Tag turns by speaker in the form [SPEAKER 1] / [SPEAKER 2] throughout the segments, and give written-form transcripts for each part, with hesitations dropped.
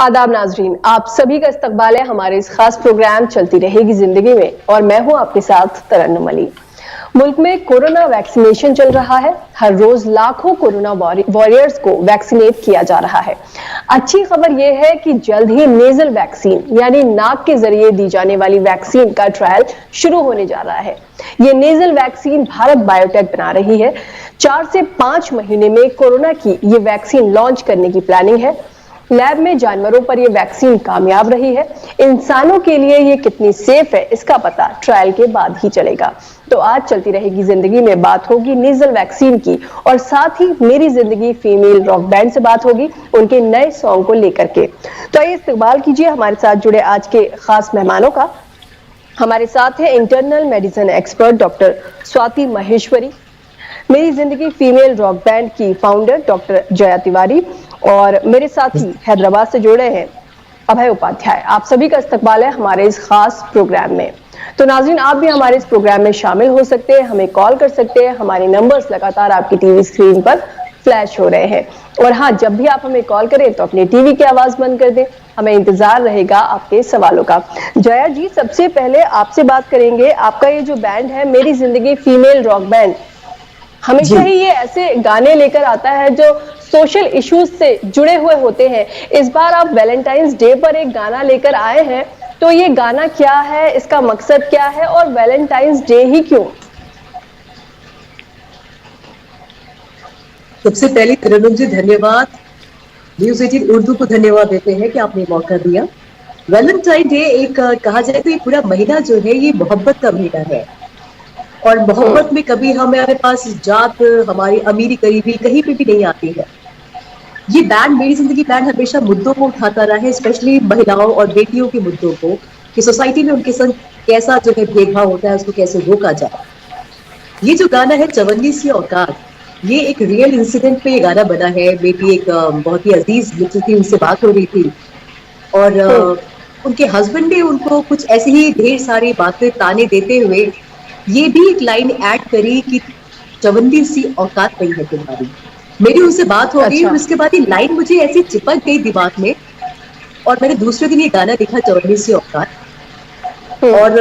[SPEAKER 1] आदाब नाजरीन, आप सभी का इस्तकबाल है हमारे इस खास प्रोग्राम चलती रहेगी जिंदगी में और मैं हूं आपके साथ तरन्नुम अली। मुल्क में कोरोना वैक्सीनेशन चल रहा है। हर रोज लाखों कोरोना वॉरियर्स को वैक्सीनेट किया जा रहा है। अच्छी खबर यह है कि जल्द ही नेजल वैक्सीन यानी नाक के जरिए दी जाने वाली वैक्सीन का ट्रायल शुरू होने जा रहा है। ये नेजल वैक्सीन भारत बायोटेक बना रही है। 4 से 5 महीने में कोरोना की ये वैक्सीन लॉन्च करने की प्लानिंग है। लैब में जानवरों पर यह वैक्सीन कामयाब रही है। इंसानों के लिए ये कितनी सेफ है इसका पता ट्रायल के बाद ही चलेगा। तो आज चलती रहेगी जिंदगी में बात होगी नेजल वैक्सीन की और साथ ही मेरी जिंदगी फीमेल रॉक बैंड से बात होगी उनके नए सॉन्ग को लेकर के। तो आइए इस्तकबाल कीजिए हमारे साथ जुड़े आज के खास मेहमानों का। हमारे साथ है internal medicine expert doctor Swati Maheshwari, मेरी जिंदगी फीमेल रॉक बैंड की फाउंडर डॉक्टर जया तिवारी और मेरे साथ ही हैदराबाद से जुड़े हैं अभय उपाध्याय। आप सभी का इस्तकबाल है हमारे इस खास प्रोग्राम में। तो नाज़रीन, आप भी हमारे इस प्रोग्राम में शामिल हो सकते हैं, हमें कॉल कर सकते हैं। हमारे नंबर्स लगातार आपकी टीवी स्क्रीन पर फ्लैश हो रहे हैं। और हाँ, जब भी आप हमें कॉल करें तो अपनी टीवी की आवाज बंद कर दें, हमें इंतजार रहेगा आपके सवालों का। जया जी, सबसे पहले आपसे बात करेंगे। आपका ये जो बैंड है मेरी जिंदगी फीमेल रॉक बैंड, हमेशा ही ये ऐसे गाने लेकर आता है जो सोशल इश्यूज से जुड़े हुए होते हैं। इस बार आप वैलेंटाइंस डे पर एक गाना लेकर आए हैं, तो ये गाना क्या है, इसका मकसद क्या है और वैलेंटाइंस डे ही क्यों?
[SPEAKER 2] सबसे पहले तरन्नुम जी धन्यवाद, न्यूज़ 18 उर्दू को धन्यवाद देते हैं कि आपने मौका दिया। वैलेंटाइन डे एक कहा जाए तो ये पूरा महीना जो है ये मोहब्बत का महीना है और मोहब्बत में कभी हमारे पास जात, हमारी अमीरी गरीबी कहीं पे भी नहीं आती है। ये बैंड मेरी जिंदगी बैंड हमेशा मुद्दों को उठाता रहा है, स्पेशली महिलाओं और बेटियों के मुद्दों को, कि सोसाइटी में उनके संग कैसा जो है भेदभाव होता है उसको कैसे रोका जाए। ये जो गाना है चवन्नी सी औकात, ये एक रियल इंसिडेंट पे ये गाना बना है। मेरी एक बहुत ही अजीज मित्र थी, उनसे बात हो रही थी और उनके हस्बैंड ने उनको कुछ ऐसे ही ढेर सारी बातें ताने देते हुए ये भी एक लाइन ऐड करी कि चवन्नी सी औकात नहीं है तुम्हारी। मेरी उनसे बात हो गई और उसके बाद ये लाइन मुझे ऐसी चिपक गई दिमाग में और मैंने दूसरे दिन ये गाना देखा चवन्नी सी औकात। और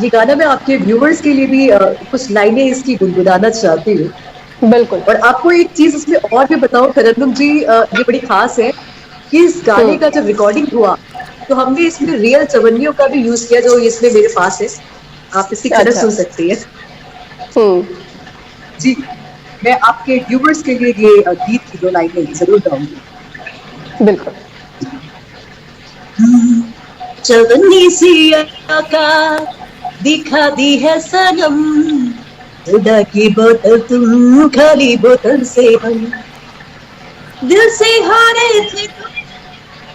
[SPEAKER 2] ये गाना मैं आपके व्यूअर्स के लिए भी कुछ लाइनें इसकी गुनगुनाना चाहती हूँ।
[SPEAKER 1] बिल्कुल।
[SPEAKER 2] और आपको एक चीज इसमें और भी बताऊं तरन्नुम जी, ये बड़ी खास है कि इस गाने का जब रिकॉर्डिंग हुआ तो हमने इसमें रियल चवन्नियों का भी यूज किया जो इसमें मेरे पास है। आप इसकी खबर सुन सकती है। जी, मैं आपके व्यूअर्स के लिए ये गीत की 2 लाइनें जरूर गाऊंगी।
[SPEAKER 1] बिल्कुल।
[SPEAKER 2] चवन्नी सी औकात दिखा दी है सनम, सोडा की बोतल तुम, खाली बोतल से हम, दिल से हारे थे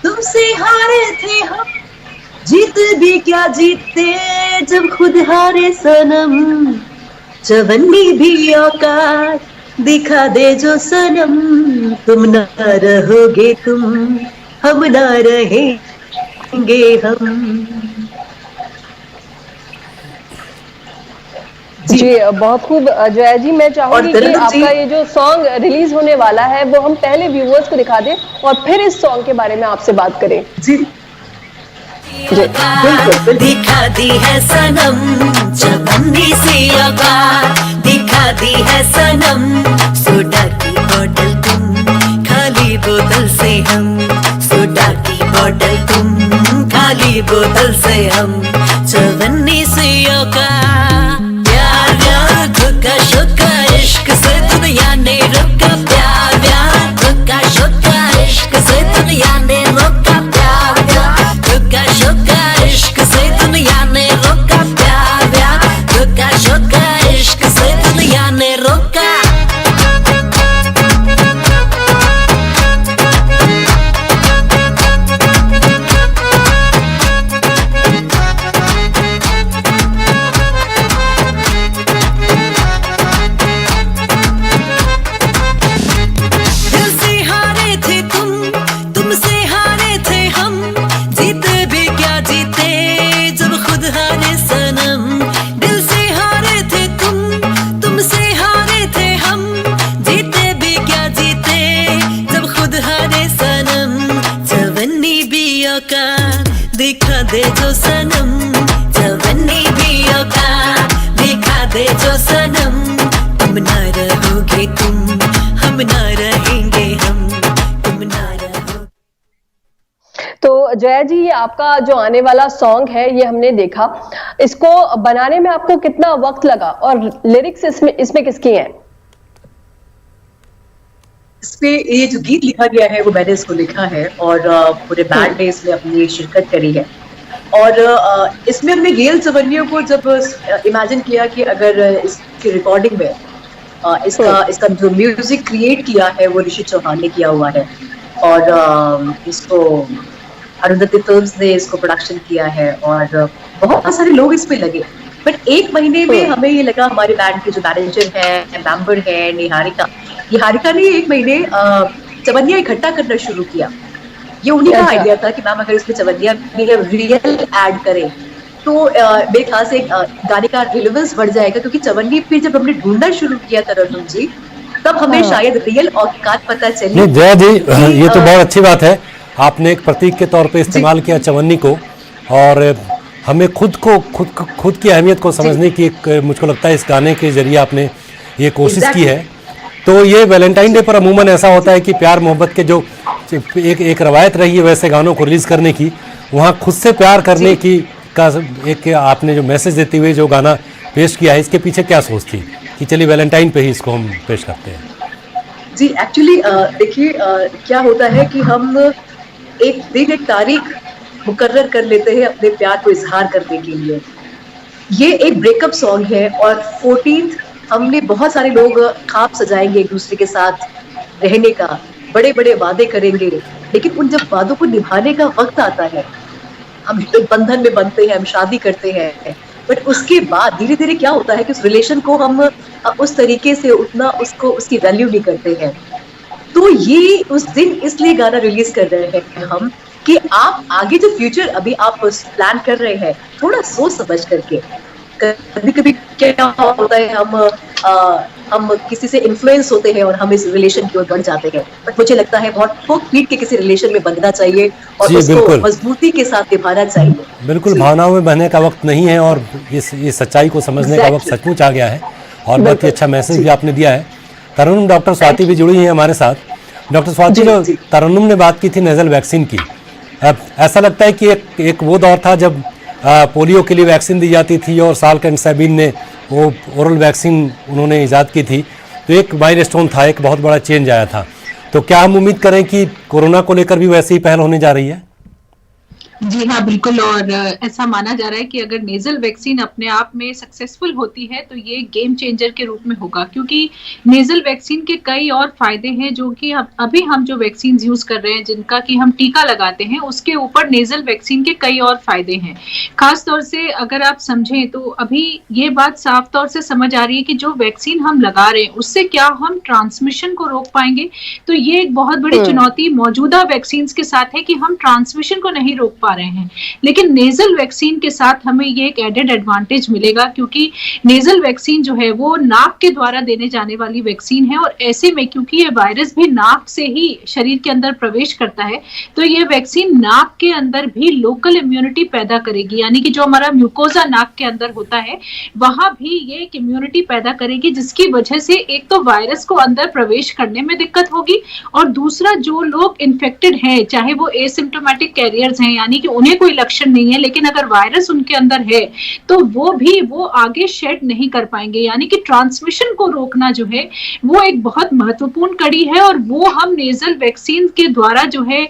[SPEAKER 2] तुमसे हारे थे हम, जीत भी क्या जीते जब खुद हारे सनम, चवन्नी भी औकात दिखा दे जो सनम, तुम ना रहोगे तुम, हम ना रहेंगे हम।
[SPEAKER 1] जी बहुत खूब जया जी, मैं चाहूंगी कि आपका ये जो सॉन्ग रिलीज होने वाला है वो हम पहले व्यूअर्स को दिखा दें और फिर इस सॉन्ग के बारे में आपसे बात करें।
[SPEAKER 2] जी बिल्कुल।
[SPEAKER 3] दिखा दी है सनम चवन्नी सी औकात, दिखा दी है सनम, सोडा की बोतल तुम, खाली बोतल से हम, सोडा की बोतल तुम, खाली बोतल से हम, चवन्नी सी औकात, प्यार प्यार धोखा शोका इश्क से दुनिया ने रोका, प्यार प्यार धोखा शोका इश्क से दुनिया ने रोका, प्यार प्यार धोखा शोका इश्क से दुनिया ने रोका, प्यार प्यार धोखा शोका इश्क से दुनिया ने रोका। औकात दिखा दे जो सनम, जवानी भी औकात दिखा दे जो सनम। तुम ना रहोगे तुम, हम ना रहेंगे हम, तुम ना रहोगे।
[SPEAKER 1] तो जया जी, ये आपका जो आने वाला सॉन्ग है ये हमने देखा, इसको बनाने में आपको कितना वक्त लगा और लिरिक्स इसमें किसकी हैं?
[SPEAKER 2] इसपे ये जो गीत लिखा गया है वो मैंने इसको लिखा है और पूरे बैंड ने इसमें अपनी शिरकत करी है। और इसमें हमने रियल चवन्नियों को जब इमेजिन किया कि अगर इसकी रिकॉर्डिंग में इसका जो म्यूजिक क्रिएट किया है वो ऋषि चौहान ने किया हुआ है और इसको अरुंधति फिल्म्स ने इसको प्रोडक्शन किया है और बहुत सारे लोग इस पे लगे। बट एक महीने में हमें ये लगा, हमारे बैंड के जो मैनेजर है, मेंबर है निहारिका ने एक महीने चवन्नियां इकट्ठा करना शुरू किया। ये उन्हीं का आइडिया था कि मैम अगर इसमें चवन्नियां रियल ऐड करें तो मेरे ख्याल से गाने का रिलेवेंस बढ़ जाएगा, क्योंकि चवन्नी फिर जब हमने ढूंढना शुरू किया तरन्नुम जी, तब हमें शायद रियल औकात पता चली।
[SPEAKER 4] नहीं जया जी, ये तो बहुत अच्छी बात है, आपने एक प्रतीक के तौर पे इस्तेमाल किया चवन्नी को, और हमें खुद की अहमियत को समझने की एक, मुझको लगता है इस गाने के जरिए आपने ये कोशिश की है। तो ये वैलेंटाइन डे पर अमूमन ऐसा होता है कि प्यार मोहब्बत के जो एक रवायत रही है वैसे गानों को रिलीज करने की, वहाँ खुद से प्यार करने की का एक आपने जो मैसेज देते हुए जो गाना पेश किया है, इसके पीछे क्या सोच थी कि चलिए वैलेंटाइन पे ही इसको हम पेश करते हैं?
[SPEAKER 2] जी एक्चुअली देखिए क्या होता है कि हम एक दिन एक तारीख मुकर्रर कर लेते हैं अपने प्यार को इजहार करने के लिए। ये एक ब्रेकअप सॉन्ग है और 14th हमने बहुत सारे लोग ख्वाब सजाएंगे एक दूसरे के साथ रहने का, बड़े बड़े वादे करेंगे, लेकिन उन जब वादों को निभाने का वक्त आता है, हम एक बंधन में बनते हैं, हम शादी करते हैं, बट उसके बाद धीरे धीरे क्या होता है कि उस रिलेशन को हम उस तरीके से उतना उसकी वैल्यू नहीं करते हैं। तो ये उस दिन इसलिए गाना रिलीज कर रहे हैं हम कि आप आगे जो फ्यूचर अभी आप प्लान कर रहे हैं, थोड़ा सोच समझ करके। कभी कभी क्या होता है, हम किसी से इन्फ्लुएंस होते हैं और हम इस रिलेशन की ओर बढ़ जाते हैं, बट मुझे लगता है बहुत ठोक पीट के किसी रिलेशन में बंधना चाहिए और उसको मजबूती के साथ निभाना चाहिए।
[SPEAKER 4] बिल्कुल, भावनाओं में बहने का वक्त नहीं है और ये सच्चाई को समझने का वक्त सचमुच आ गया है और बहुत ही अच्छा मैसेज भी आपने दिया है। तरन्नुम डॉक्टर स्वाति भी जुड़ी हैं हमारे साथ। डॉक्टर स्वाति, जो तरन्नुम ने बात की थी नेजल वैक्सीन की, ऐसा लगता है कि एक वो दौर था जब पोलियो के लिए वैक्सीन दी जाती थी और साल्क सैबिन ने वो ओरल वैक्सीन उन्होंने ईजाद की थी, तो एक माइलस्टोन था, एक बहुत बड़ा चेंज आया था। तो क्या हम उम्मीद करें कि कोरोना को लेकर भी वैसी ही पहल होने जा रही है?
[SPEAKER 5] जी हाँ, बिल्कुल। और ऐसा माना जा रहा है कि अगर नेजल वैक्सीन अपने आप में सक्सेसफुल होती है तो ये गेम चेंजर के रूप में होगा, क्योंकि नेजल वैक्सीन के कई और फायदे हैं जो कि अभी हम जो वैक्सीन यूज कर रहे हैं, जिनका कि हम टीका लगाते हैं, उसके ऊपर नेजल वैक्सीन के कई और फायदे हैं। खास तौर से अगर आप समझें तो अभी ये बात साफ तौर से समझ आ रही है कि जो वैक्सीन हम लगा रहे हैं उससे क्या हम ट्रांसमिशन को रोक पाएंगे। तो ये एक बहुत बड़ी चुनौती मौजूदा वैक्सीन के साथ है कि हम ट्रांसमिशन को नहीं रोक पा रहे हैं, लेकिन नेजल वैक्सीन के साथ हमें ये एक एडेड एडवांटेज मिलेगा, क्योंकि नेजल वैक्सीन जो है वो नाक के द्वारा देने जाने वाली वैक्सीन है और ऐसे में क्योंकि ये वायरस भी नाक से ही शरीर के अंदर प्रवेश करता है, तो ये वैक्सीन नाक के अंदर भी लोकल इम्यूनिटी पैदा करेगी, यानी कि जो हमारा म्यूकोजा नाक के अंदर होता है वहां भी ये एक इम्यूनिटी पैदा करेगी, जिसकी वजह से एक तो वायरस को अंदर प्रवेश करने में दिक्कत होगी और दूसरा जो लोग इन्फेक्टेड हैं, चाहे वो एसिम्प्टोमेटिक कैरियर्स हैं, यानी कि उन्हें कोई लक्षण नहीं है, लेकिन अगर वायरस उनके अंदर है तो वो आगे शेड नहीं कर पाएंगे। यानी कि ट्रांसमिशन को रोकना जो है वो एक बहुत महत्वपूर्ण कड़ी है और वो हम नेजल वैक्सीन के द्वारा जो है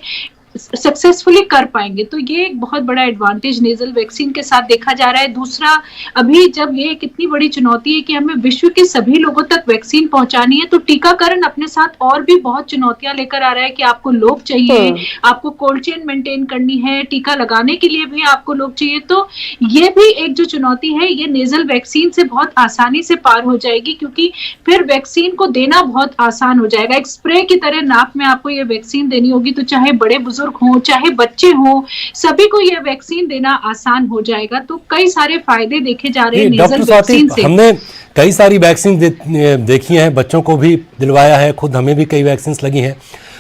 [SPEAKER 5] सक्सेसफुली कर पाएंगे। तो ये एक बहुत बड़ा एडवांटेज नेजल वैक्सीन के साथ देखा जा रहा है। दूसरा, अभी जब ये कितनी बड़ी चुनौती है कि हमें विश्व के सभी लोगों तक वैक्सीन पहुंचानी है, तो टीकाकरण अपने साथ और भी बहुत चुनौतियां लेकर आ रहा है कि आपको लोग चाहिए, आपको कोल्ड चेन मेंटेन करनी है, टीका लगाने के लिए भी आपको लोग चाहिए। तो ये भी एक जो चुनौती है ये नेजल वैक्सीन से बहुत आसानी से पार हो जाएगी, क्योंकि फिर वैक्सीन को देना बहुत आसान हो जाएगा। एक स्प्रे की तरह नाक में आपको ये वैक्सीन देनी होगी, तो चाहे बड़े बुजुर्ग हो चाहे बच्चे हो, सभी को यह वैक्सीन देना आसान हो जाएगा। तो कई सारे फायदे देखे जा रहे हैं नेजल वैक्सीन से।
[SPEAKER 4] हमने कई सारी वैक्सीन देखी हैं, बच्चों को भी दिलवाया है, खुद हमें भी कई वैक्सीन लगी हैं।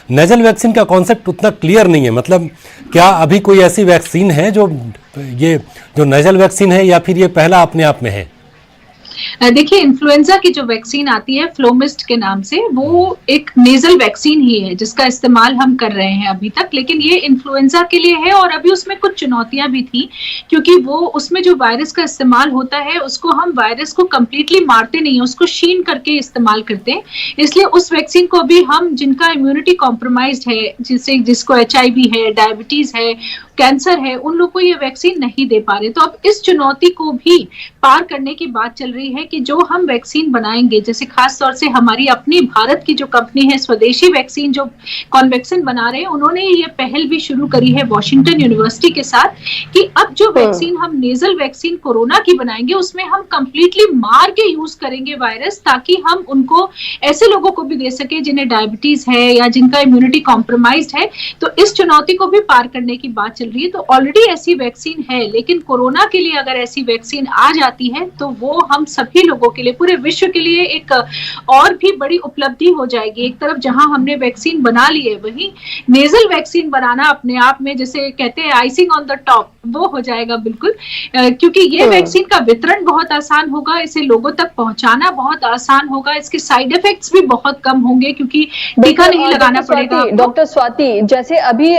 [SPEAKER 4] नेजल वैक्सीन का कॉन्सेप्ट उतना क्लियर नहीं है। मतलब क्या अभी कोई ऐसी वैक्सीन है जो ये जो नेजल वैक्सीन है, या फिर ये पहला अपने आप में है?
[SPEAKER 5] देखिए, इन्फ्लुएंजा की जो वैक्सीन आती है फ्लोमिस्ट के नाम से, वो एक नेजल वैक्सीन ही है जिसका इस्तेमाल हम कर रहे हैं अभी तक, लेकिन ये इन्फ्लुएंजा के लिए है और अभी उसमें कुछ चुनौतियां भी थी, क्योंकि वो उसमें जो वायरस का इस्तेमाल होता है उसको हम वायरस को कंप्लीटली मारते नहीं है, उसको शीन करके इस्तेमाल करते हैं। इसलिए उस वैक्सीन को भी हम जिनका इम्यूनिटी कॉम्प्रोमाइज्ड है, जिसको HIV है, डायबिटीज है, कैंसर है, उन लोगों को ये वैक्सीन नहीं दे पा रहे। तो अब इस चुनौती को भी पार करने की बात चल रही है कि जो हम वैक्सीन बनाएंगे, जैसे खास तौर से हमारी अपनी भारत की जो कंपनी है स्वदेशी वैक्सीन जो कॉन्वैक्सिन बना रहे हैं, उन्होंने ये पहल भी शुरू करी है वॉशिंगटन यूनिवर्सिटी के साथ कि अब जो वैक्सीन हम नेजल वैक्सीन कोरोना की बनाएंगे उसमें हम कंप्लीटली मार के यूज करेंगे वायरस, ताकि हम उनको ऐसे लोगों को भी दे सके जिन्हें डायबिटीज है या जिनका इम्यूनिटी कॉम्प्रोमाइज्ड है। तो इस चुनौती को भी पार करने की बात चल रही है। तो ऑलरेडी ऐसी वैक्सीन है, लेकिन कोरोना के लिए अगर ऐसी वैक्सीन आ जाती है तो वो हम सभी लोगों के लिए, पूरे विश्व के लिए एक और भी बड़ी उपलब्धि हो जाएगी। एक तरफ जहां हमने वैक्सीन बना ली है, वहीं नेजल वैक्सीन बनाना अपने आप में, जैसे कहते हैं आइसिंग ऑन द टॉप, वो हो जाएगा बिल्कुल, क्योंकि ये वैक्सीन का वितरण बहुत आसान होगा, इसे लोगों तक पहुंचाना बहुत आसान होगा, इसके साइड इफेक्ट्स भी बहुत कम होंगे क्योंकि टीका नहीं लगाना पड़ेगा।
[SPEAKER 1] डॉक्टर स्वाति, जैसे अभी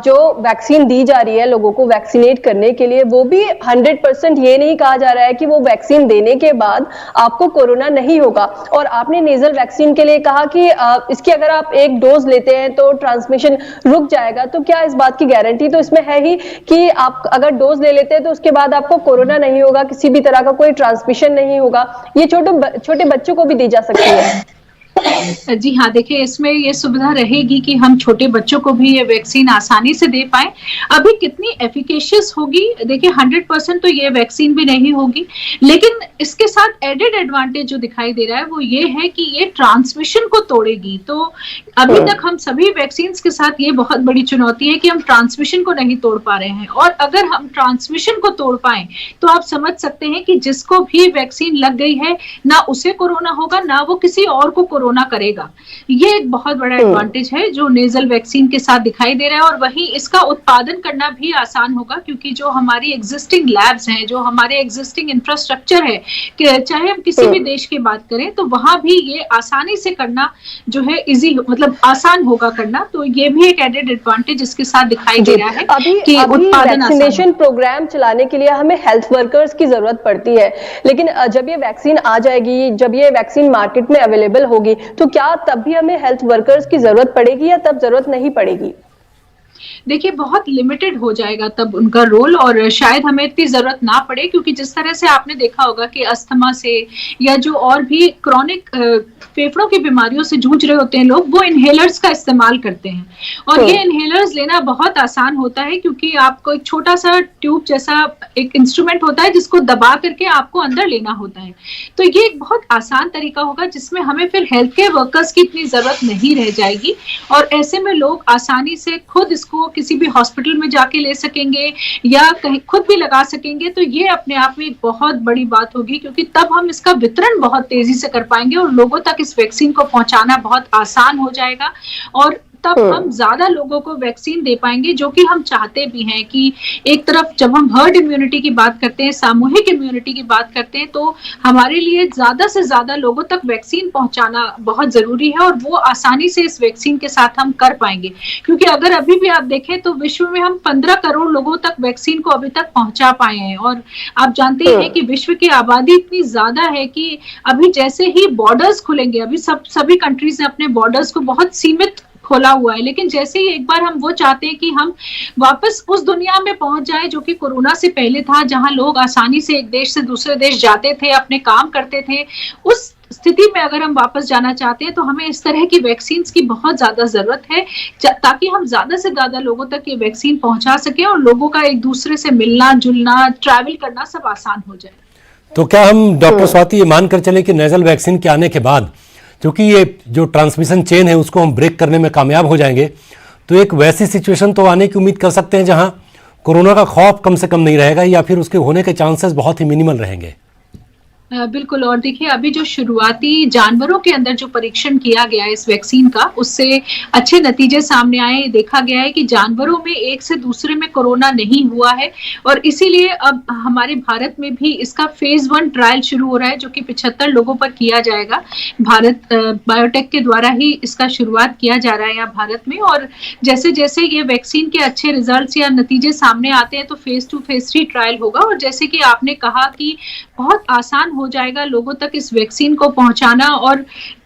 [SPEAKER 1] जो वैक्सीन दी जा रही है लोगों को वैक्सीनेट करने के लिए, वो भी 100% ये नहीं कहा जा रहा है कि वो वैक्सीन देने के बाद आपको कोरोना नहीं होगा। और आपने नेजल वैक्सीन के लिए कहा कि इसकी अगर आप एक डोज लेते हैं तो ट्रांसमिशन रुक जाएगा, तो क्या इस बात की गारंटी तो इसमें है ही कि आप अगर डोज ले लेते हैं तो उसके बाद आपको कोरोना नहीं होगा, किसी भी तरह का कोई ट्रांसमिशन नहीं होगा? ये छोटे बच्चों को भी दी जा सकती है।
[SPEAKER 5] जी हाँ, देखिए इसमें ये सुविधा रहेगी कि हम छोटे बच्चों को भी ये वैक्सीन आसानी से दे पाए। अभी कितनी एफिकेशियस होगी, देखिए 100% तो ये वैक्सीन भी नहीं होगी, लेकिन इसके साथ एडेड एडवांटेज जो दिखाई दे रहा है वो ये है कि ये ट्रांसमिशन को तोड़ेगी। तो अभी तक हम सभी वैक्सीन के साथ ये बहुत बड़ी चुनौती है कि हम ट्रांसमिशन को नहीं तोड़ पा रहे हैं, और अगर हम ट्रांसमिशन को तोड़ पाए तो आप समझ सकते हैं कि जिसको भी वैक्सीन लग गई है ना उसे कोरोना होगा, ना वो किसी और को कोरोना करेगा। ये एक बहुत बड़ा एडवांटेज है जो नेजल वैक्सीन के साथ दिखाई दे रहा है। और वहीं इसका उत्पादन करना भी आसान होगा, क्योंकि जो हमारी एग्जिस्टिंग लैब्स हैं, जो हमारे एग्जिस्टिंग इंफ्रास्ट्रक्चर है, कि चाहे हम किसी भी देश की बात करें, तो वहां भी ये आसानी से करना जो है इजी, मतलब आसान होगा करना। तो ये भी एक एडेड एडवांटेज इसके साथ दिखाई दे रहा है कि उत्पादन
[SPEAKER 1] वैक्सीनेशन प्रोग्राम चलाने के लिए हमें हेल्थ वर्कर्स की जरूरत पड़ती है, लेकिन जब ये वैक्सीन आ जाएगी, जब ये वैक्सीन मार्केट में अवेलेबल होगी, तो क्या तब भी हमें हेल्थ वर्कर्स की जरूरत पड़ेगी या तब जरूरत नहीं पड़ेगी?
[SPEAKER 5] देखिए बहुत लिमिटेड हो जाएगा तब उनका रोल, और शायद हमें इतनी जरूरत ना पड़े, क्योंकि जिस तरह से आपने देखा होगा कि अस्थमा से या जो और भी क्रॉनिक फेफड़ों की बीमारियों से जूझ रहे होते हैं लोग, वो इनहेलर्स का इस्तेमाल करते हैं। और ये इनहेलर्स लेना बहुत आसान होता है, क्योंकि आपको एक छोटा सा ट्यूब जैसा एक इंस्ट्रूमेंट होता है जिसको दबा करके आपको अंदर लेना होता है। तो ये एक बहुत आसान तरीका होगा जिसमें हमें फिर हेल्थ केयर वर्कर्स की इतनी जरूरत नहीं रह जाएगी, और ऐसे में लोग आसानी से खुद इसको किसी भी हॉस्पिटल में जाके ले सकेंगे या कहीं खुद भी लगा सकेंगे। तो ये अपने आप में एक बहुत बड़ी बात होगी, क्योंकि तब हम इसका वितरण बहुत तेजी से कर पाएंगे और लोगों तक इस वैक्सीन को पहुंचाना बहुत आसान हो जाएगा, और तब हम ज्यादा लोगों को वैक्सीन दे पाएंगे, जो कि हम चाहते भी हैं। कि एक तरफ जब हम हर्ड इम्यूनिटी की बात करते हैं, सामूहिक इम्यूनिटी की बात करते हैं, तो हमारे लिए ज्यादा से ज्यादा लोगों तक वैक्सीन पहुंचाना बहुत जरूरी है, और वो आसानी से इस वैक्सीन के साथ हम कर पाएंगे। क्योंकि अगर अभी भी आप देखें तो विश्व में हम 15 करोड़ लोगों तक वैक्सीन को अभी तक पहुंचा पाए हैं, और आप जानते हैं कि विश्व की आबादी इतनी ज्यादा है कि अभी जैसे ही बॉर्डर्स खुलेंगे, अभी सभी कंट्रीज ने अपने बॉर्डर्स को बहुत सीमित खोला हुआ है, लेकिन जैसे ही एक बार हम वो चाहते हैं कि हम वापस उस दुनिया में पहुंच जाए जो कि कोरोना से पहले था, जहां लोग आसानी से एक देश से दूसरे देश जाते थे, अपने काम करते थे, उस स्थिति में अगर हम वापस जाना चाहते हैं तो हमें इस तरह की वैक्सीन की बहुत ज्यादा जरूरत है, ताकि हम ज्यादा से ज्यादा लोगों तक ये वैक्सीन पहुंचा सके और लोगों का एक दूसरे से मिलना जुलना, ट्रैवल करना सब आसान हो जाए।
[SPEAKER 4] तो क्या हम डॉक्टर स्वाति ये मानकर चले कि नेजल वैक्सीन के आने के बाद, क्योंकि ये जो ट्रांसमिशन चेन है उसको हम ब्रेक करने में कामयाब हो जाएंगे, तो एक वैसी सिचुएशन तो आने की उम्मीद कर सकते हैं जहां कोरोना का खौफ कम से कम नहीं रहेगा, या फिर उसके होने के चांसेस बहुत ही मिनिमल रहेंगे?
[SPEAKER 5] बिल्कुल। और देखिए, अभी जो शुरुआती जानवरों के अंदर जो परीक्षण किया गया है इस वैक्सीन का, उससे अच्छे नतीजे सामने आए। देखा गया है कि जानवरों में एक से दूसरे में कोरोना नहीं हुआ है, और इसीलिए अब हमारे भारत में भी इसका फेज 1 ट्रायल शुरू हो रहा है, जो कि 75 लोगों पर किया जाएगा। भारत बायोटेक के द्वारा ही इसका शुरुआत किया जा रहा है यहाँ भारत में। और जैसे जैसे ये वैक्सीन के अच्छे रिजल्ट्स या नतीजे सामने आते हैं तो फेज 2 फेज 3 ट्रायल होगा। और जैसे कि आपने कहा कि बहुत आसान हो जाएगा लोगों तक इस वैक्सीन को पहुंचाना, और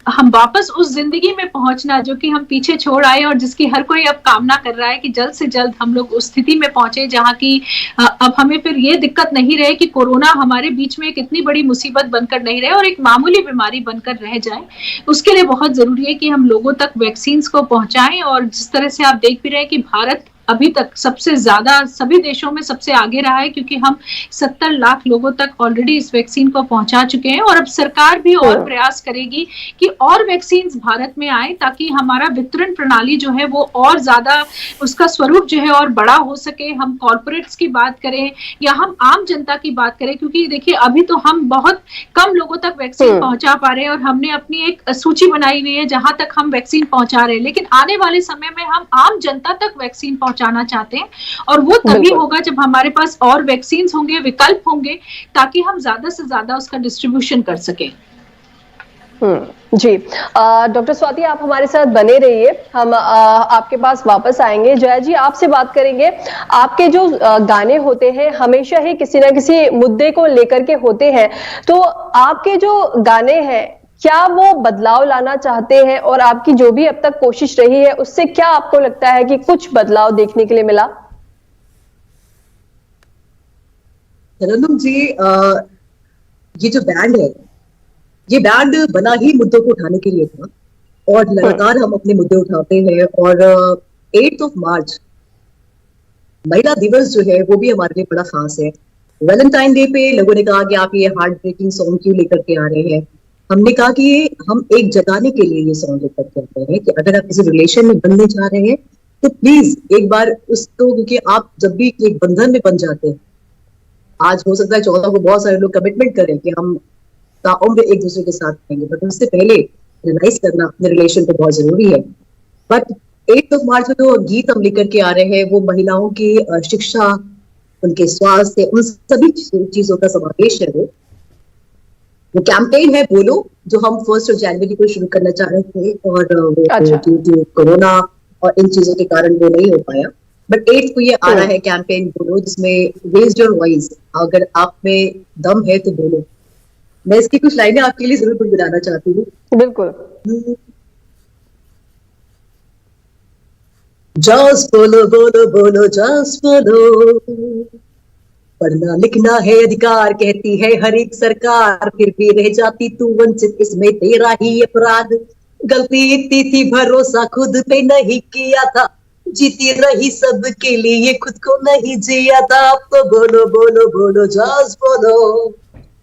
[SPEAKER 5] हम वापस उस जिंदगी में पहुंचना जो कि हम पीछे छोड़ आए, और जिसकी हर कोई अब कामना कर रहा है कि जल्द से जल्द हम लोग उस स्थिति में पहुंचे जहां की अब हमें फिर ये दिक्कत नहीं रहे कि कोरोना हमारे बीच में एक इतनी बड़ी मुसीबत बनकर नहीं रहे और एक मामूली बीमारी बनकर रह जाए। उसके लिए बहुत जरूरी है कि हम लोगों तक वैक्सीन को पहुंचाएं। और जिस तरह से आप देख भी रहे हैं कि भारत अभी तक सबसे ज्यादा सभी देशों में सबसे आगे रहा है, क्योंकि हम 70 लाख लोगों तक ऑलरेडी इस वैक्सीन को पहुंचा चुके हैं। और अब सरकार भी और प्रयास करेगी कि और वैक्सीन भारत में आए, ताकि हमारा वितरण प्रणाली जो है वो और ज्यादा उसका स्वरूप जो है और बड़ा हो सके। हम कॉर्पोरेट्स की बात करें या हम आम जनता की बात करें, क्योंकि देखिए अभी तो हम बहुत कम लोगों तक वैक्सीन पहुंचा पा रहे हैं, और हमने अपनी एक सूची बनाई हुई है जहां तक हम वैक्सीन पहुंचा रहे हैं। लेकिन आने वाले समय में हम आम जनता तक वैक्सीन पहुंचाना चाहते हैं, और वो तभी होगा जब हमारे पास और वैक्सीन होंगे, विकल्प होंगे, ताकि हम ज्यादा से ज्यादा उसका डिस्ट्रीब्यूशन कर सके।
[SPEAKER 1] जी, डॉक्टर स्वाति आप हमारे साथ बने रहिए, हम आपके पास वापस आएंगे। जया जी, आपसे बात करेंगे। आपके जो गाने होते हैं हमेशा ही किसी ना किसी मुद्दे को लेकर के होते हैं, तो आपके जो गाने हैं क्या वो बदलाव लाना चाहते हैं, और आपकी जो भी अब तक कोशिश रही है उससे क्या आपको लगता है कि कुछ बदलाव देखने के लिए मिला?
[SPEAKER 2] तरन्नुम जी, ये जो बैंड है, ये बैंड बना ही मुद्दों को उठाने के लिए था, और लगातार हम अपने मुद्दे उठाते हैं। और 8 मार्च महिला दिवस जो है वो भी हमारे लिए बड़ा खास है। वैलेंटाइन डे पे लोगों ने कहा कि आप ये हार्ट ब्रेकिंग सॉन्ग क्यों लेकर के आ रहे हैं। हमने कहा कि हम एक जगाने के लिए ये सॉन्ग लेकर के आते हैं कि अगर आप किसी रिलेशन में बनने जा रहे हैं तो प्लीज एक बार उसको, क्योंकि आप जब भी एक बंधन में बन जाते हैं, आज हो सकता है 14 को बहुत सारे लोग कमिटमेंट करें कि हम ताउम्र एक दूसरे के साथ रहेंगे, बट उससे पहले रियलाइज करना अपने रिलेशन को बहुत जरूरी है। बट 8 मार्च में जो गीत हम लेकर के आ रहे हैं वो महिलाओं की शिक्षा, उनके स्वास्थ्य, उन सभी चीजों का समावेश है। वो कैंपेन है बोलो, जो हम 1 जनवरी को शुरू करना चाह रहे थे, और वो कोरोना और इन चीजों के कारण वो नहीं हो पाया। बट 8 को ये आ रहा है कैंपेन बोलो, जिसमें रेज योर वॉइस, अगर आप में दम है तो बोलो। मैं इसकी कुछ लाइनें आपके लिए जरूर गुनगुनाना चाहती हूँ।
[SPEAKER 1] बिल्कुल।
[SPEAKER 2] जस्ट बोलो बोलो बोलो, जस्ट बोलो, पढ़ना लिखना है अधिकार कहती है हर एक सरकार, फिर भी रह जाती तू वंचित, इसमें तेरा ही अपराध। गलती इतनी थी, भरोसा खुद पे नहीं किया था, जीती रही सबके लिए खुद को नहीं जिया था। अब तो बोलो बोलो बोलो, जस्ट बोलो,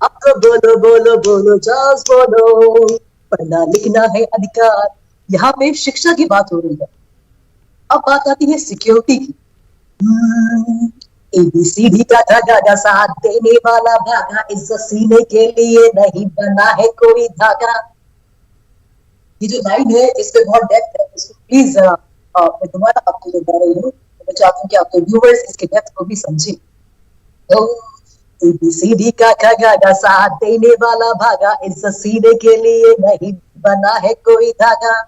[SPEAKER 2] अब तो बोलो बोलो बोलो, जस्ट बोलो, पढ़ना लिखना है अधिकार। यहाँ पे शिक्षा की बात हो रही है। अब बात आती है सिक्योरिटी की। ABCD का धागा साथ देने वाला भागा, इज्जत सीने के लिए नहीं बना है कोई धागा। ये जो लाइन है इसमें बहुत डेप्थ है, इसको प्लीज मैं दोबारा आपको बता रही हूँ। मैं चाहती हूँ कि आपके व्यूअर्स इसके डेप्थ को भी समझें। ABCD का धागा साथ देने वाला भागा, इज्जत सीने के लिए नहीं बना है कोई धागा।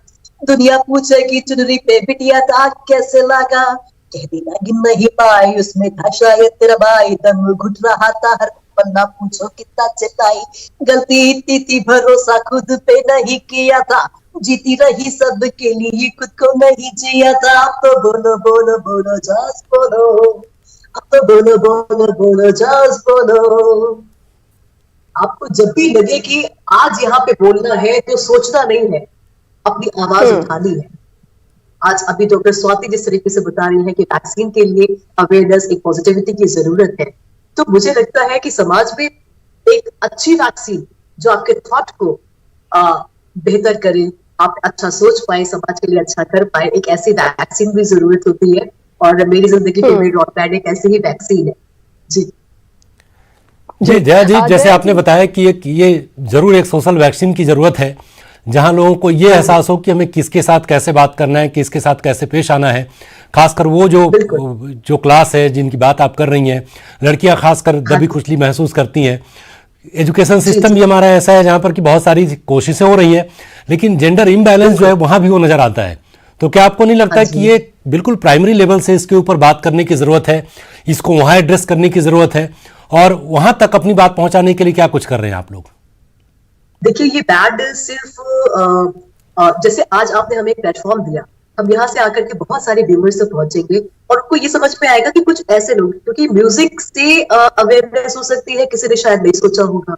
[SPEAKER 2] दुनिया पूछे कि चुनरी पे बिटिया दाग कैसे लगा, कह देना गिन नहीं पाई, उसमें था शायद तेरा भाई, दम घुट रहा था हर पन्ना, पूछो कितना चिल्लाई। गलती इतनी थी, भरोसा खुद पे नहीं किया था, जीती रही सब के लिए खुद को नहीं जिया था। अब तो बोलो बोलो बोलो, जस्ट बोलो, अब तो बोलो बोलो बोलो, जस्ट बोलो। आपको जब भी लगे कि आज यहाँ पे बोलना है तो सोचना नहीं है, अपनी आवाज उठानी है। आज अभी डॉक्टर स्वाति जिस तरीके से बता रही है कि वैक्सीन के लिए अवेयरनेस, एक पॉजिटिविटी की जरूरत है, तो मुझे लगता है कि समाज में एक अच्छी वैक्सीन जो आपके थॉट को बेहतर करे, आप अच्छा सोच पाए, समाज के लिए अच्छा कर पाए, एक ऐसी वैक्सीन भी जरूरत होती है। और मेरी जिंदगी के में रॉकबैंड एक ऐसी ही वैक्सीन है। जी
[SPEAKER 4] जी जया जी, जैसे आपने बताया कि ये जरूर एक सोशल वैक्सीन की जरूरत है, जहां लोगों को ये एहसास हो कि हमें किसके साथ कैसे बात करना है, किसके साथ कैसे पेश आना है। खासकर वो जो क्लास है जिनकी बात आप कर रही हैं, लड़कियां खासकर दबी कुचली महसूस करती हैं। एजुकेशन सिस्टम भी हमारा ऐसा है जहां पर कि बहुत सारी कोशिशें हो रही हैं, लेकिन जेंडर इम्बैलेंस जो है वहां भी वो नजर आता है। तो क्या आपको नहीं लगता कि ये बिल्कुल प्राइमरी लेवल से इसके ऊपर बात करने की जरूरत है, इसको वहां एड्रेस करने की जरूरत है, और वहां तक अपनी बात पहुंचाने के लिए क्या कुछ कर रहे हैं आप लोग?
[SPEAKER 2] देखिए, ये बैड सिर्फ जैसे आज आपने हमें एक प्लेटफॉर्म दिया, हम यहाँ से आकर के बहुत सारे व्यूअर्स तक पहुंचेंगे और उनको ये समझ में आएगा कि कुछ ऐसे लोग, क्योंकि म्यूजिक से अवेयरनेस हो सकती है, किसी ने शायद नहीं सोचा होगा।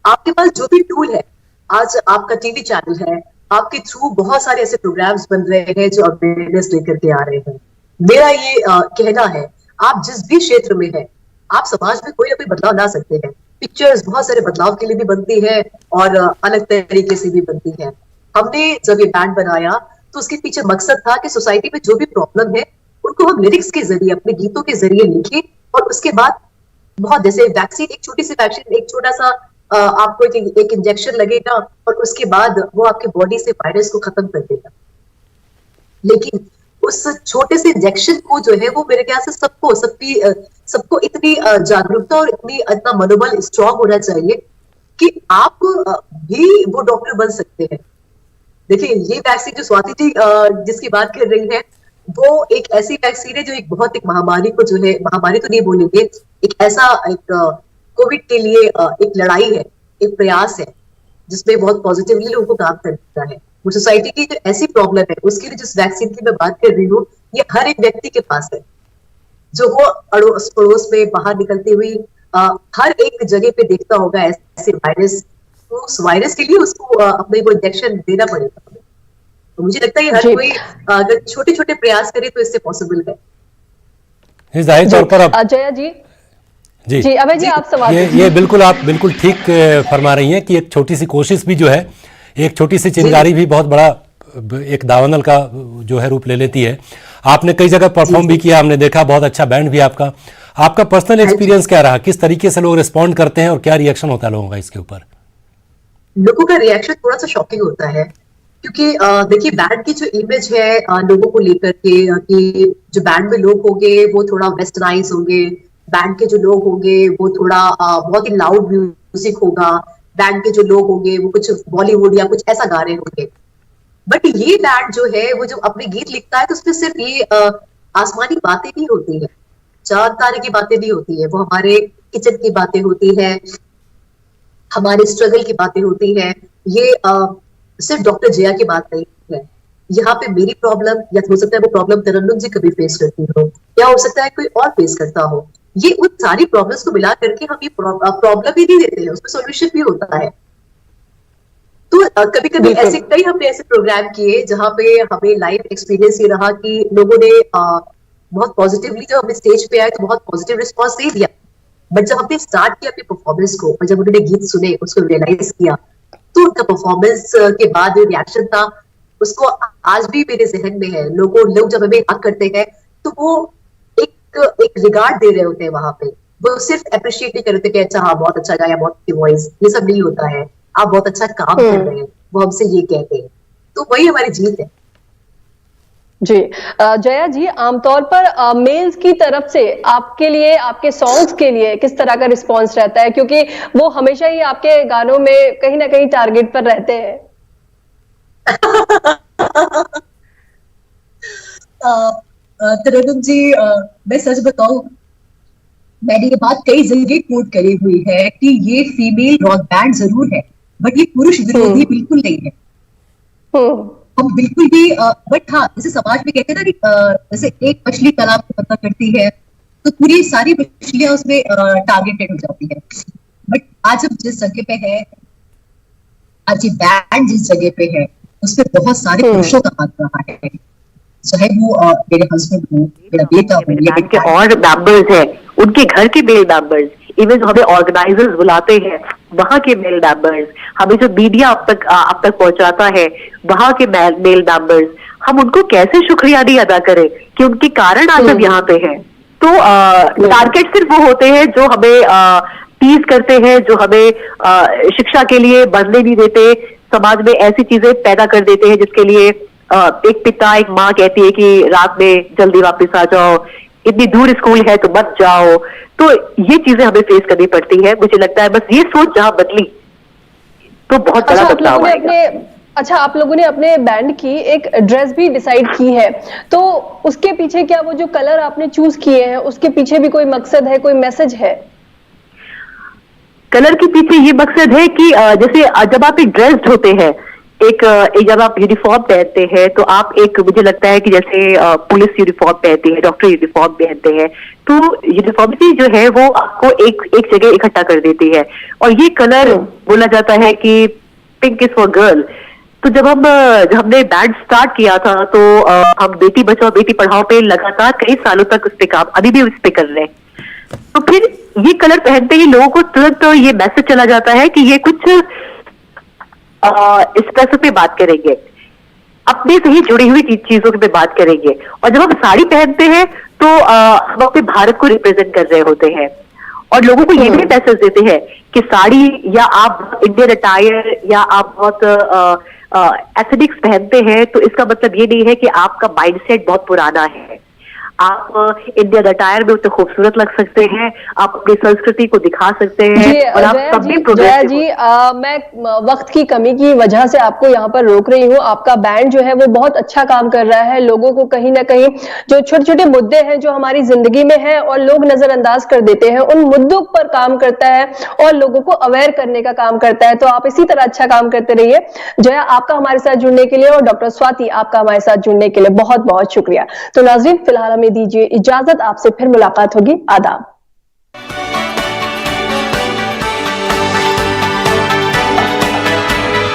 [SPEAKER 2] आपके पास जो भी टूल है, आज आपका टीवी चैनल है, आपके थ्रू बहुत सारे ऐसे प्रोग्राम्स बन रहे हैं जो अवेयरनेस लेकर के आ रहे हैं। मेरा ये कहना है, आप जिस भी क्षेत्र में है, आप समाज में कोई ना कोई बदलाव ला सकते हैं। पिक्चर्स बहुत सारे बदलाव के लिए भी बनती है और अलग तरीके से भी बनती है। हमने जब ये बैंड बनाया तो उसके पीछे मकसद था कि सोसाइटी में जो भी प्रॉब्लम है उनको हम लिरिक्स के जरिए, अपने गीतों के जरिए लिखें, और उसके बाद बहुत, जैसे वैक्सीन, एक छोटी सी वैक्सीन, एक छोटा सा आपको एक इंजेक्शन लगेगा और उसके बाद वो आपके बॉडी से वायरस को खत्म कर देगा। लेकिन उस छोटे से इंजेक्शन को जो है वो मेरे ख्याल से सबको इतनी जागरूकता और इतना मनोबल स्ट्रांग होना चाहिए कि आप भी वो डॉक्टर बन सकते हैं। देखिए, ये वैक्सीन जो स्वाति जी जिसकी बात कर रही है, वो एक ऐसी वैक्सीन है जो एक बहुत, एक महामारी को जो है, महामारी तो नहीं बोलेंगे, एक ऐसा एक कोविड के लिए एक लड़ाई है, एक प्रयास है जिसमें बहुत पॉजिटिवली लोगों को काम करता है। वो सोसाइटी की जो ऐसी प्रॉब्लम है उसके लिए जिस वैक्सीन की मैं बात कर रही हूँ, ये हर एक व्यक्ति के पास है, जो वो अड़ोस पड़ोस में बाहर निकलती हुई हर एक जगह पे देखता होगा ऐसे वायरस। तो उस वायरस के लिए उसको अपने को इंजेक्शन देना पड़ेगा। तो मुझे लगता है हर कोई अगर छोटे छोटे प्रयास करे तो इससे पॉसिबल है।
[SPEAKER 4] जाहिर तौर पर
[SPEAKER 1] जया जी
[SPEAKER 4] जी
[SPEAKER 1] अभय जी, आप सवाल
[SPEAKER 4] ये बिल्कुल आप बिल्कुल ठीक फरमा रही हैं कि एक छोटी सी कोशिश भी जो है, एक छोटी सी चिंगारी भी बहुत बड़ा एक दावानल का जो है रूप ले लेती है। आपने कई जगह परफॉर्म भी किया, हमने देखा, बहुत अच्छा बैंड भी आपका पर्सनल एक्सपीरियंस क्या रहा? किस तरीके से लोग रिस्पॉन्ड करते हैं और क्या रिएक्शन होता है लोगों का इसके ऊपर?
[SPEAKER 2] लोगों का रिएक्शन थोड़ा सा शॉकिंग होता है, क्योंकि देखिए, बैंड की जो इमेज है लोगों को लेकर के, कि जो बैंड में लोग होंगे वो थोड़ा वेस्टर्नाइज होंगे, बैंड के जो लोग होंगे वो थोड़ा बहुत ही लाउड म्यूजिक होगा, बैंड के जो लोग होंगे वो कुछ बॉलीवुड या कुछ ऐसा गा रहे होंगे। बट ये बैंड जो है वो जो अपने गीत लिखता है तो उसमें सिर्फ ये आसमानी बातें नहीं होती है, चांद तारे की बातें नहीं होती है, वो हमारे किचन की बातें होती है, हमारे स्ट्रगल की बातें होती है। ये सिर्फ डॉक्टर जया की बात नहीं है। यहाँ पे मेरी प्रॉब्लम, या हो सकता है वो प्रॉब्लम तरन्नुम जी कभी फेस करती हो, या हो सकता है कोई और फेस करता हो। ये उन सारी प्रॉब्लम्स को मिला करके हम ये प्रॉब्लम ही नहीं देते हैं, उसमें सॉल्यूशन भी होता है। तो कभी कभी ऐसे कई हमने ऐसे प्रोग्राम किए जहाँ पे हमें लाइव एक्सपीरियंस ये रहा कि लोगों ने बहुत पॉजिटिवली, जब हम स्टेज पे आए तो बहुत पॉजिटिव रिस्पॉन्स नहीं दिया, बट जब हमने स्टार्ट किया अपनी परफॉर्मेंस को और जब उन्होंने गीत सुने, उसको रियलाइज किया, तो उनका परफॉर्मेंस के बाद जो रिएक्शन था उसको आज भी मेरे जहन में है। लोग जब हमें याद करते हैं तो वो एक रिगार्ड दे रहे होते हैं वहां पे, वो सिर्फ अप्रिशिएट नहीं करते कि अच्छा, हाँ बहुत अच्छा गाया, बहुत अच्छी वॉइस, ये सब नहीं होता है, आप बहुत अच्छा काम कर रहे हैं, वो हमसे ये कहते हैं। तो वही हमारी जीत है।
[SPEAKER 1] जी जया जी, आमतौर पर मेल्स की तरफ से आपके लिए, आपके सॉन्ग्स के लिए किस तरह का रिस्पांस रहता है? क्योंकि वो हमेशा ही आपके गानों में कहीं ना कहीं टारगेट पर रहते हैं।
[SPEAKER 2] तरन्नुम जी, मैं सच बताऊं, मैंने ये बात कई जगह कोट करी हुई है कि ये फीमेल रॉक बैंड जरूर है, बट ये पुरुष विरोधी बिल्कुल नहीं है। हम बिल्कुल भी, बट हाँ, जैसे समाज में कहते हैं ना कि जैसे एक मछली तालाब को पता करती है तो पूरी सारी मछलियां उसमें टारगेटेड हो जाती है। बट आज हम जिस जगह पे है, आज ये बैंड जिस जगह पे है, उसमें बहुत सारे पुरुषों का हाथ रहा है, चाहे वो मेरे हस्बैंड हो, मेरा बेटा हो,
[SPEAKER 6] बैंड के और मेंबर्स हैं, उनके घर के मेल मेंबर्स, इवन हमें ऑर्गेनाइजर्स बुलाते हैं, वहां के मेल मेंबर्स, हमें जो मीडिया आप तक पहुंचाता है, वहां के मेल मेंबर्स, हम उनको कैसे शुक्रिया नहीं अदा करें कि उनके कारण आज हम यहाँ पे हैं। तो टारगेट सिर्फ वो होते हैं जो हमें टीज करते हैं, जो हमें शिक्षा के लिए बढ़ने नहीं देते, समाज में ऐसी चीजें पैदा कर देते हैं जिसके लिए एक पिता एक माँ कहती है कि रात में जल्दी वापस आ जाओ, इतनी दूर स्कूल है तो मत जाओ। तो ये चीजें हमें फेस करनी पड़ती है। मुझे लगता है बस ये सोच जहां बदली तो बहुत बड़ा बदलाव आएगा।
[SPEAKER 1] अच्छा, आप लोगों ने अपने बैंड की एक ड्रेस भी डिसाइड की है, तो उसके पीछे क्या वो जो कलर आपने चूज किए हैं उसके पीछे भी कोई मकसद है, कोई मैसेज है?
[SPEAKER 6] कलर के पीछे ये मकसद है कि जैसे जब आप एक ड्रेस्ड होते हैं, एक जब आप यूनिफॉर्म पहनते हैं तो आप एक, मुझे लगता है कि जैसे पुलिस यूनिफॉर्म पहनते हैं, डॉक्टर यूनिफॉर्म पहनते हैं, तो यूनिफॉर्मिटी जो है वो आपको एक जगह इकट्ठा कर देती है। और ये कलर बोला जाता है कि पिंक इज फॉर गर्ल। तो जब हमने बैंड स्टार्ट किया था तो हम बेटी बचाओ बेटी पढ़ाओ पे लगातार कई सालों तक उस पे काम, अभी भी उस पे कर रहे हैं। तो फिर ये कलर पहनते ही लोगों को तुरंत तो ये मैसेज चला जाता है कि ये कुछ इस पैसों पे बात करेंगे, अपने से ही जुड़ी हुई चीजों पे बात करेंगे। और जब हम साड़ी पहनते हैं तो हम अपने भारत को रिप्रेजेंट कर रहे होते हैं और लोगों को ये भी मैसेज देते हैं कि साड़ी या आप इंडियन अटायर या आप बहुत एथनिक्स पहनते हैं तो इसका मतलब ये नहीं है कि आपका माइंडसेट बहुत पुराना है। आप इंडियन अटायर में उतने खूबसूरत लग सकते हैं, आप अपनी संस्कृति को दिखा सकते हैं और आप तब भी
[SPEAKER 1] प्रोग्रेसिव। जया जी, मैं वक्त की कमी की वजह से आपको यहाँ पर रोक रही हूँ। आपका बैंड जो है वो बहुत अच्छा काम कर रहा है, लोगों को कहीं ना कहीं जो छोटे छोटे मुद्दे हैं जो हमारी जिंदगी में है और लोग नजरअंदाज कर देते हैं, उन मुद्दों पर काम करता है और लोगों को अवेयर करने का काम करता है। तो आप इसी तरह अच्छा काम करते रहिए। जया, आपका हमारे साथ जुड़ने के लिए और डॉक्टर स्वाति आपका हमारे साथ जुड़ने के लिए बहुत बहुत शुक्रिया। तो नाज़रीन, फिलहाल हमें दीजिए इजाजत, आपसे फिर मुलाकात होगी। आदाब।